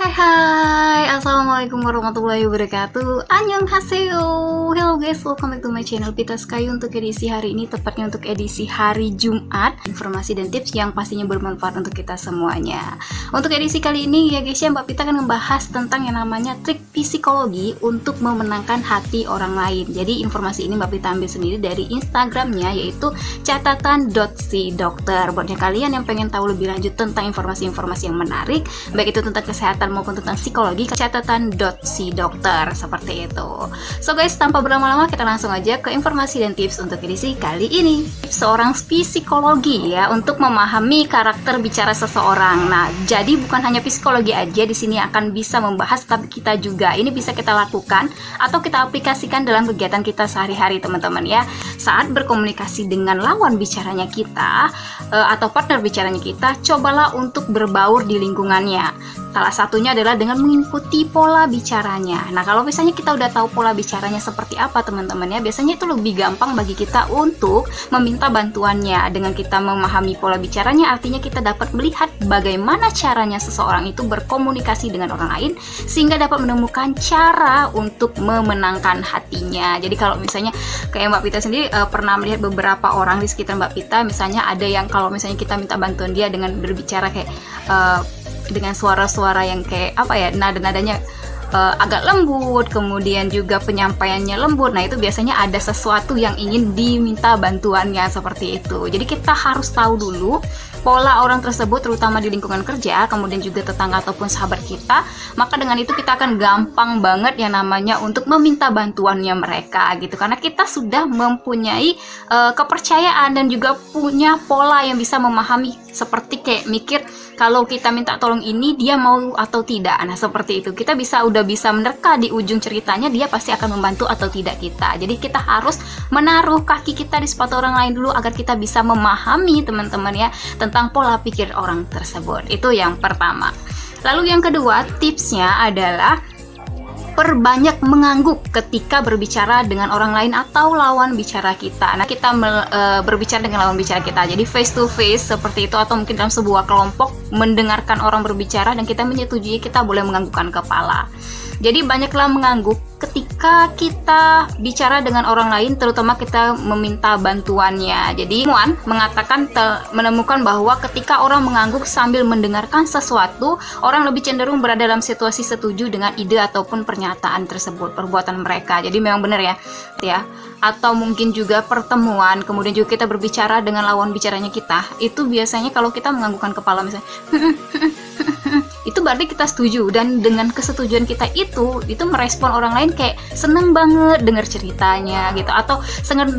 Hai, assalamualaikum warahmatullahi wabarakatuh. Annyeonghaseyo. Hello guys, welcome back to my channel Pita Sky. Untuk edisi hari ini, tepatnya untuk edisi hari Jumat, informasi dan tips yang pastinya bermanfaat untuk kita semuanya. Untuk edisi kali ini ya guys ya, Mbak Pita akan membahas tentang yang namanya trik psikologi untuk memenangkan hati orang lain. Jadi informasi ini Mbak Pita ambil sendiri dari Instagramnya, yaitu catatan.si-dokter. Buatnya kalian yang pengen tahu lebih lanjut tentang informasi-informasi yang menarik, baik itu tentang kesehatan maupun tentang psikologi, catatan.si-dokter, seperti itu. So guys, tanpa berlama-lama kita langsung aja ke informasi dan tips untuk edisi kali ini. Seorang psikologi ya untuk memahami karakter bicara seseorang. Nah, jadi bukan hanya psikologi aja di sini akan bisa membahas, tapi kita juga ini bisa kita lakukan atau kita aplikasikan dalam kegiatan kita sehari-hari teman-teman ya. Saat berkomunikasi dengan lawan bicaranya kita atau partner bicaranya kita, cobalah untuk berbaur di lingkungannya. Salah satunya adalah dengan mengikuti pola bicaranya. Nah, kalau misalnya kita udah tahu pola bicaranya seperti apa teman-teman ya, biasanya itu lebih gampang bagi kita untuk meminta bantuannya. Dengan kita memahami pola bicaranya, artinya kita dapat melihat bagaimana caranya seseorang itu berkomunikasi dengan orang lain, sehingga dapat menemukan cara untuk memenangkan hatinya. Jadi kalau misalnya kayak Mbak Pita sendiri pernah melihat beberapa orang di sekitar Mbak Pita, misalnya ada yang kalau misalnya kita minta bantuan dia dengan berbicara kayak dengan suara-suara yang kayak apa ya, nada-nadanya agak lembut, kemudian juga penyampaiannya lembut. Nah, itu biasanya ada sesuatu yang ingin diminta bantuannya seperti itu. Jadi kita harus tahu dulu pola orang tersebut, terutama di lingkungan kerja, kemudian juga tetangga ataupun sahabat kita. Maka dengan itu kita akan gampang banget yang namanya untuk meminta bantuannya mereka gitu, karena kita sudah mempunyai kepercayaan dan juga punya pola yang bisa memahami, seperti kayak mikir kalau kita minta tolong ini dia mau atau tidak. Nah, seperti itu kita udah bisa menerka di ujung ceritanya dia pasti akan membantu atau tidak kita. Jadi kita harus menaruh kaki kita di sepatu orang lain dulu agar kita bisa memahami teman-teman ya tentang pola pikir orang tersebut. Itu yang pertama. Lalu yang kedua, tipsnya adalah perbanyak mengangguk ketika berbicara dengan orang lain atau lawan bicara kita. Nah, kita berbicara dengan lawan bicara kita, jadi face to face seperti itu, atau mungkin dalam sebuah kelompok mendengarkan orang berbicara dan kita menyetujui, kita boleh menganggukkan kepala. Jadi banyaklah mengangguk ketika kita bicara dengan orang lain, terutama kita meminta bantuannya. Jadi Muan mengatakan menemukan bahwa ketika orang mengangguk sambil mendengarkan sesuatu, orang lebih cenderung berada dalam situasi setuju dengan ide ataupun pernyataan tersebut, perbuatan mereka. Jadi memang benar ya. Atau mungkin juga pertemuan, kemudian juga kita berbicara dengan lawan bicaranya kita, itu biasanya kalau kita menganggukkan kepala misalnya itu berarti kita setuju, dan dengan kesetujuan kita itu merespon orang lain kayak seneng banget dengar ceritanya gitu, atau sangat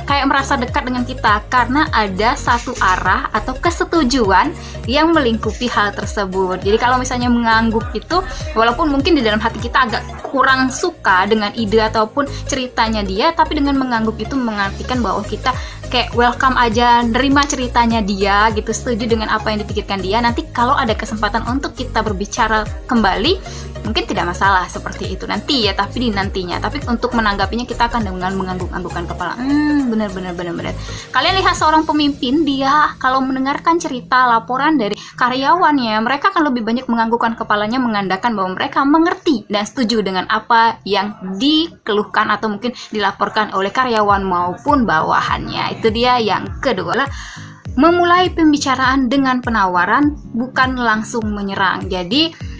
kayak merasa dekat dengan kita karena ada satu arah atau kesetujuan yang melingkupi hal tersebut. Jadi kalau misalnya mengangguk itu, walaupun mungkin di dalam hati kita agak kurang suka dengan ide ataupun ceritanya dia, tapi dengan mengangguk itu mengartikan bahwa kita kayak welcome aja, nerima ceritanya dia gitu, setuju dengan apa yang dipikirkan dia. Nanti kalau ada kesempatan untuk kita berbicara kembali, mungkin tidak masalah seperti itu nanti ya, tapi di nantinya. Tapi untuk menanggapinya kita akan dengan mengangguk-anggukkan kepala. Benar. Kalian lihat seorang pemimpin, dia kalau mendengarkan cerita laporan dari karyawannya, mereka akan lebih banyak menganggukkan kepalanya, menandakan bahwa mereka mengerti dan setuju dengan apa yang dikeluhkan atau mungkin dilaporkan oleh karyawan maupun bawahannya. Itu dia yang kedua, memulai pembicaraan dengan penawaran, bukan langsung menyerang. Jadi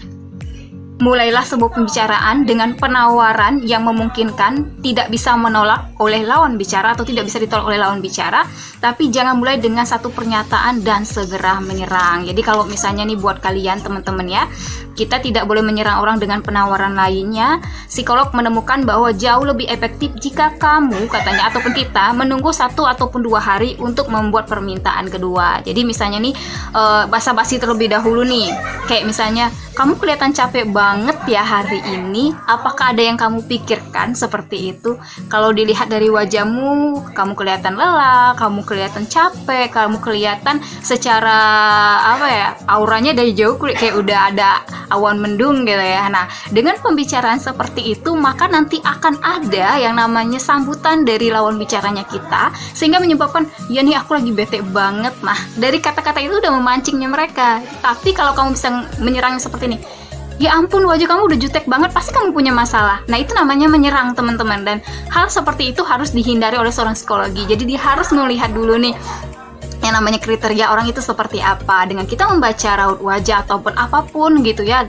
mulailah sebuah pembicaraan dengan penawaran yang memungkinkan tidak bisa menolak oleh lawan bicara atau tidak bisa ditolak oleh lawan bicara, tapi jangan mulai dengan satu pernyataan dan segera menyerang. Jadi kalau misalnya nih buat kalian teman-teman ya, kita tidak boleh menyerang orang dengan penawaran lainnya. Psikolog menemukan bahwa jauh lebih efektif jika kamu, katanya, ataupun kita menunggu 1 ataupun 2 hari untuk membuat permintaan kedua. Jadi misalnya nih basa-basi terlebih dahulu nih, kayak misalnya, kamu kelihatan capek banget ya hari ini, apakah ada yang kamu pikirkan? Seperti itu. Kalau dilihat dari wajahmu, kamu kelihatan lelah, kamu kelihatan capek, kamu kelihatan secara auranya dari jauh kayak udah ada awan mendung gitu ya. Nah, dengan pembicaraan seperti itu, maka nanti akan ada yang namanya sambutan dari lawan bicaranya kita, sehingga menyebabkan, ya nih aku lagi bete banget. Nah, dari kata-kata itu udah memancingnya mereka. Tapi kalau kamu bisa menyerangnya seperti ini, ya ampun wajah kamu udah jutek banget, pasti kamu punya masalah. Nah itu namanya menyerang teman-teman, dan hal seperti itu harus dihindari oleh seorang psikologi. Jadi dia harus melihat dulu nih yang namanya kriteria orang itu seperti apa. Dengan kita membaca raut wajah ataupun apapun gitu ya,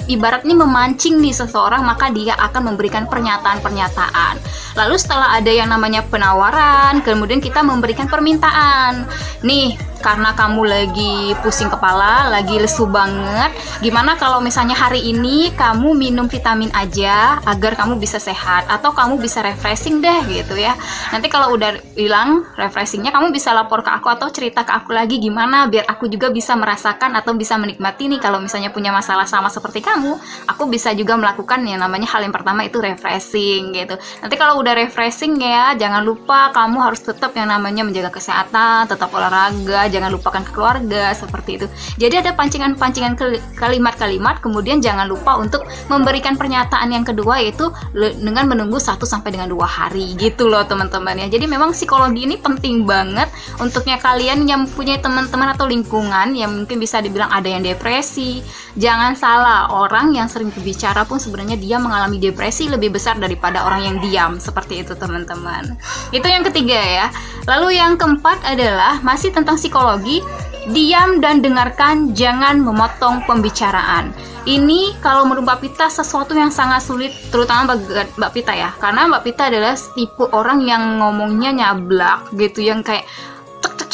ibarat ini memancing nih seseorang, maka dia akan memberikan pernyataan-pernyataan. Lalu setelah ada yang namanya penawaran, kemudian kita memberikan permintaan. Nih, karena kamu lagi pusing kepala, lagi lesu banget, gimana kalau misalnya hari ini kamu minum vitamin aja agar kamu bisa sehat, atau kamu bisa refreshing deh gitu ya. Nanti kalau udah hilang refreshingnya, kamu bisa lapor ke aku atau cerita ke aku lagi gimana, biar aku juga bisa merasakan atau bisa menikmati nih. Kalau misalnya punya masalah sama seperti kamu, aku bisa juga melakukan yang namanya hal yang pertama itu refreshing gitu. Nanti kalau udah refreshing ya, jangan lupa kamu harus tetap yang namanya menjaga kesehatan, tetap olahraga, jangan lupakan keluarga, seperti itu. Jadi ada pancingan-pancingan kalimat-kalimat, kemudian jangan lupa untuk memberikan pernyataan yang kedua, yaitu dengan menunggu 1 sampai dengan 2 hari gitu loh teman-teman ya. Jadi memang psikologi ini penting banget untuknya kalian yang punya teman-teman atau lingkungan yang mungkin bisa dibilang ada yang depresi. Jangan salah, orang yang sering berbicara pun sebenarnya dia mengalami depresi lebih besar daripada orang yang diam, seperti itu teman-teman. Itu yang ketiga ya. Lalu yang keempat adalah masih tentang psikologi, diam dan dengarkan, jangan memotong pembicaraan. Ini kalau menurut Mbak Pita sesuatu yang sangat sulit, terutama bagi Mbak Pita ya, karena Mbak Pita adalah tipe orang yang ngomongnya nyablak gitu, yang kayak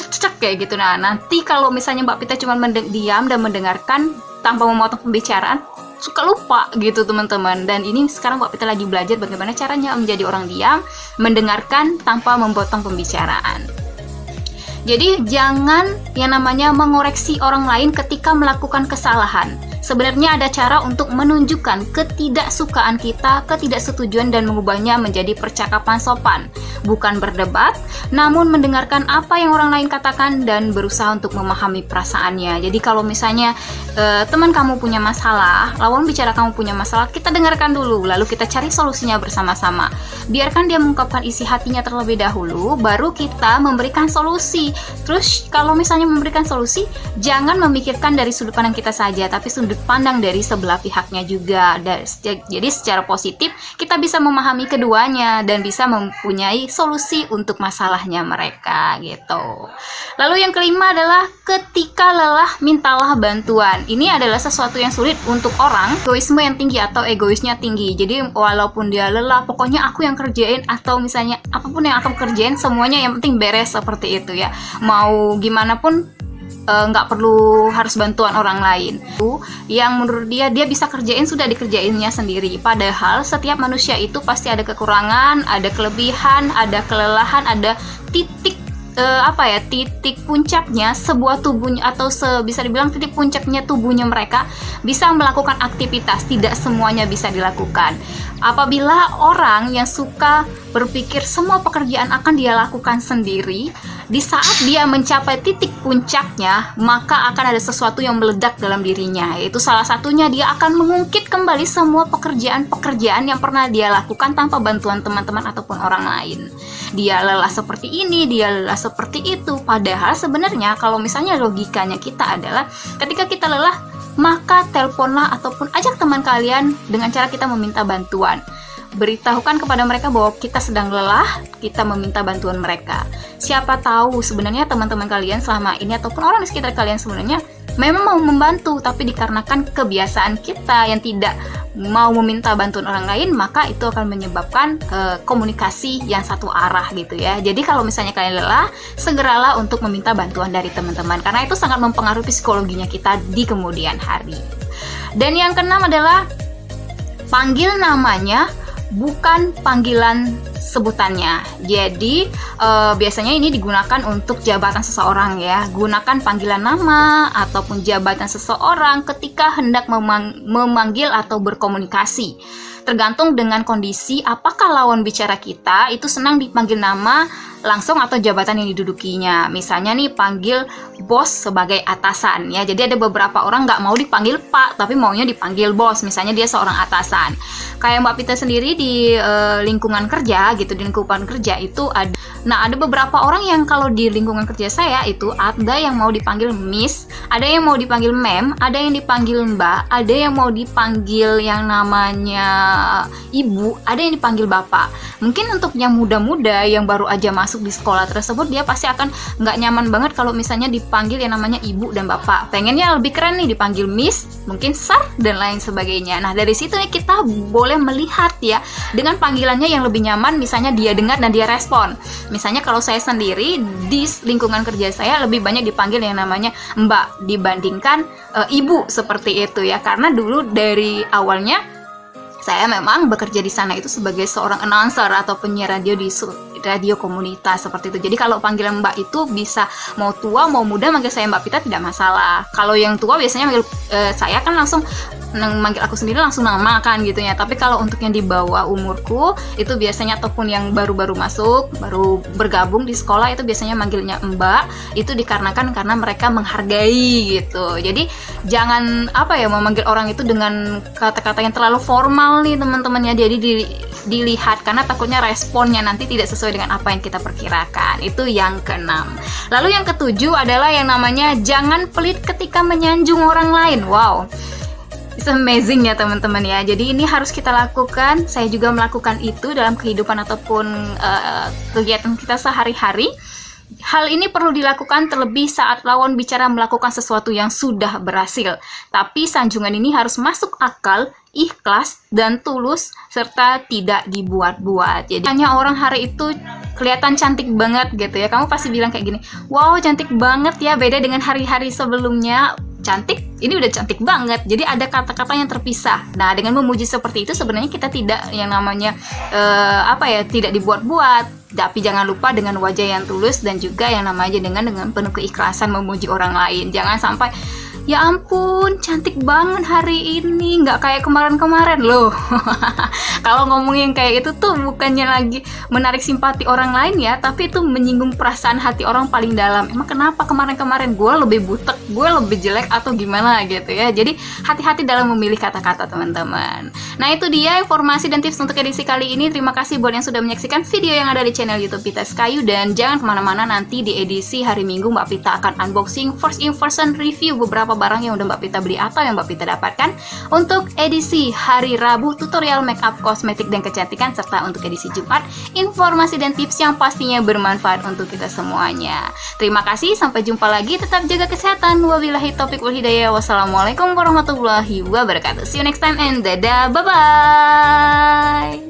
cek kayak gitu. Nah nanti kalau misalnya Mbak Pita cuma diam dan mendengarkan tanpa memotong pembicaraan, suka lupa gitu teman-teman. Dan ini sekarang Mbak Pita lagi belajar bagaimana caranya menjadi orang diam, mendengarkan tanpa memotong pembicaraan. Jadi jangan yang namanya mengoreksi orang lain ketika melakukan kesalahan. Sebenarnya ada cara untuk menunjukkan ketidaksukaan kita, ketidaksetujuan, dan mengubahnya menjadi percakapan sopan. Bukan berdebat, namun mendengarkan apa yang orang lain katakan dan berusaha untuk memahami perasaannya. Jadi kalau misalnya teman kamu punya masalah, lawan bicara kamu punya masalah, kita dengarkan dulu, lalu kita cari solusinya bersama-sama. Biarkan dia mengungkapkan isi hatinya terlebih dahulu, baru kita memberikan solusi. Terus kalau misalnya memberikan solusi, jangan memikirkan dari sudut pandang kita saja, tapi sudut pandang dari sebelah pihaknya juga. Jadi secara positif kita bisa memahami keduanya dan bisa mempunyai solusi untuk masalahnya mereka gitu. Lalu yang kelima adalah ketika lelah mintalah bantuan. Ini adalah sesuatu yang sulit untuk orang egoisme yang tinggi atau egoisnya tinggi. Jadi walaupun dia lelah, pokoknya aku yang kerjain, atau misalnya apapun yang aku kerjain semuanya yang penting beres, seperti itu ya. Mau gimana pun nggak perlu harus bantuan orang lain. Yang menurut dia bisa kerjain, sudah dikerjainnya sendiri. Padahal setiap manusia itu pasti ada kekurangan, ada kelebihan, ada kelelahan, ada titik titik puncaknya sebuah tubuhnya, atau bisa dibilang titik puncaknya tubuhnya mereka bisa melakukan aktivitas. Tidak semuanya bisa dilakukan. Apabila orang yang suka berpikir semua pekerjaan akan dia lakukan sendiri, di saat dia mencapai titik puncaknya, maka akan ada sesuatu yang meledak dalam dirinya. Yaitu salah satunya dia akan mengungkit kembali semua pekerjaan-pekerjaan yang pernah dia lakukan tanpa bantuan teman-teman ataupun orang lain. Dia lelah seperti ini, dia lelah seperti itu. Padahal sebenarnya kalau misalnya logikanya kita adalah ketika kita lelah, maka teleponlah ataupun ajak teman kalian dengan cara kita meminta bantuan. Beritahukan kepada mereka bahwa kita sedang lelah, kita meminta bantuan mereka. Siapa tahu sebenarnya teman-teman kalian selama ini ataupun orang di sekitar kalian sebenarnya memang mau membantu, tapi dikarenakan kebiasaan kita yang tidak mau meminta bantuan orang lain, maka itu akan menyebabkan komunikasi yang satu arah gitu ya. Jadi kalau misalnya kalian lelah, segeralah untuk meminta bantuan dari teman-teman, karena itu sangat mempengaruhi psikologinya kita di kemudian hari. Dan yang keenam adalah panggil namanya, bukan panggilan sebutannya. Jadi biasanya ini digunakan untuk jabatan seseorang ya. Gunakan panggilan nama ataupun jabatan seseorang ketika hendak memanggil atau berkomunikasi. Tergantung dengan kondisi, apakah lawan bicara kita itu senang dipanggil nama langsung atau jabatan yang didudukinya. Misalnya nih panggil bos sebagai atasan ya. Jadi ada beberapa orang nggak mau dipanggil Pak, tapi maunya dipanggil bos. Misalnya dia seorang atasan. Kayak Mbak Pita sendiri di lingkungan kerja gitu, di lingkungan kerja itu ada. Nah, ada beberapa orang yang kalau di lingkungan kerja saya itu ada yang mau dipanggil Miss, ada yang mau dipanggil Ma'am, ada yang dipanggil Mbak, ada yang mau dipanggil yang namanya Ibu, ada yang dipanggil Bapak. Mungkin untuk yang muda-muda yang baru aja masuk di sekolah tersebut, dia pasti akan nggak nyaman banget kalau misalnya dipanggil yang namanya Ibu dan Bapak. Pengennya lebih keren nih dipanggil Miss, mungkin Sir, dan lain sebagainya. Nah, dari situ nih kita boleh melihat ya, dengan panggilannya yang lebih nyaman, misalnya dia dengar dan dia respon. Misalnya kalau saya sendiri di lingkungan kerja saya lebih banyak dipanggil yang namanya Mbak dibandingkan Ibu seperti itu ya, karena dulu dari awalnya saya memang bekerja di sana itu sebagai seorang announcer atau penyiar radio di radio komunitas seperti itu. Jadi kalau panggilan Mbak itu bisa mau tua mau muda manggil saya Mbak Pita tidak masalah. Kalau yang tua biasanya manggil saya kan langsung manggil aku sendiri langsung nama kan gitu ya. Tapi kalau untuk yang di bawah umurku itu biasanya ataupun yang baru-baru masuk, baru bergabung di sekolah itu biasanya manggilnya Mbak. Itu dikarenakan karena mereka menghargai gitu. Jadi jangan memanggil orang itu dengan kata-kata yang terlalu formal nih teman-teman ya. Jadi dilihat karena takutnya responnya nanti tidak sesuai dengan apa yang kita perkirakan. Itu yang keenam. Lalu yang ketujuh adalah yang namanya jangan pelit ketika menyanjung orang lain. Wow, it's amazing ya teman-teman ya. Jadi ini harus kita lakukan. Saya juga melakukan itu dalam kehidupan ataupun kegiatan kita sehari-hari. Hal ini perlu dilakukan terlebih saat lawan bicara melakukan sesuatu yang sudah berhasil. Tapi sanjungan ini harus masuk akal, ikhlas, dan tulus, serta tidak dibuat-buat. Jadi hanya orang hari itu kelihatan cantik banget gitu ya. Kamu pasti bilang kayak gini, wow cantik banget ya, beda dengan hari-hari sebelumnya. Cantik, ini udah cantik banget. Jadi ada kata-kata yang terpisah. Nah, dengan memuji seperti itu sebenarnya kita tidak yang namanya tidak dibuat-buat. Tapi jangan lupa dengan wajah yang tulus dan juga yang namanya dengan penuh keikhlasan memuji orang lain. Jangan sampai ya ampun cantik banget hari ini, nggak kayak kemarin-kemarin loh. Kalau ngomongin kayak itu tuh bukannya lagi menarik simpati orang lain ya, tapi itu menyinggung perasaan hati orang paling dalam. Emang kenapa kemarin-kemarin gue lebih butek, gue lebih jelek atau gimana gitu ya. Jadi hati-hati dalam memilih kata-kata teman-teman. Nah itu dia informasi dan tips untuk edisi kali ini. Terima kasih buat yang sudah menyaksikan video yang ada di channel YouTube Pita Sekayu. Dan jangan kemana-mana, nanti di edisi hari Minggu Mbak Pita akan unboxing first impression review beberapa barang yang udah Mbak Pita beli atau yang Mbak Pita dapatkan. Untuk edisi hari Rabu tutorial makeup, kosmetik, dan kecantikan, serta untuk edisi Jumat informasi dan tips yang pastinya bermanfaat untuk kita semuanya. Terima kasih, sampai jumpa lagi, tetap jaga kesehatan. Wabillahi taufiq wal hidayah. Wassalamualaikum warahmatullahi wabarakatuh. See you next time and dadah, bye bye.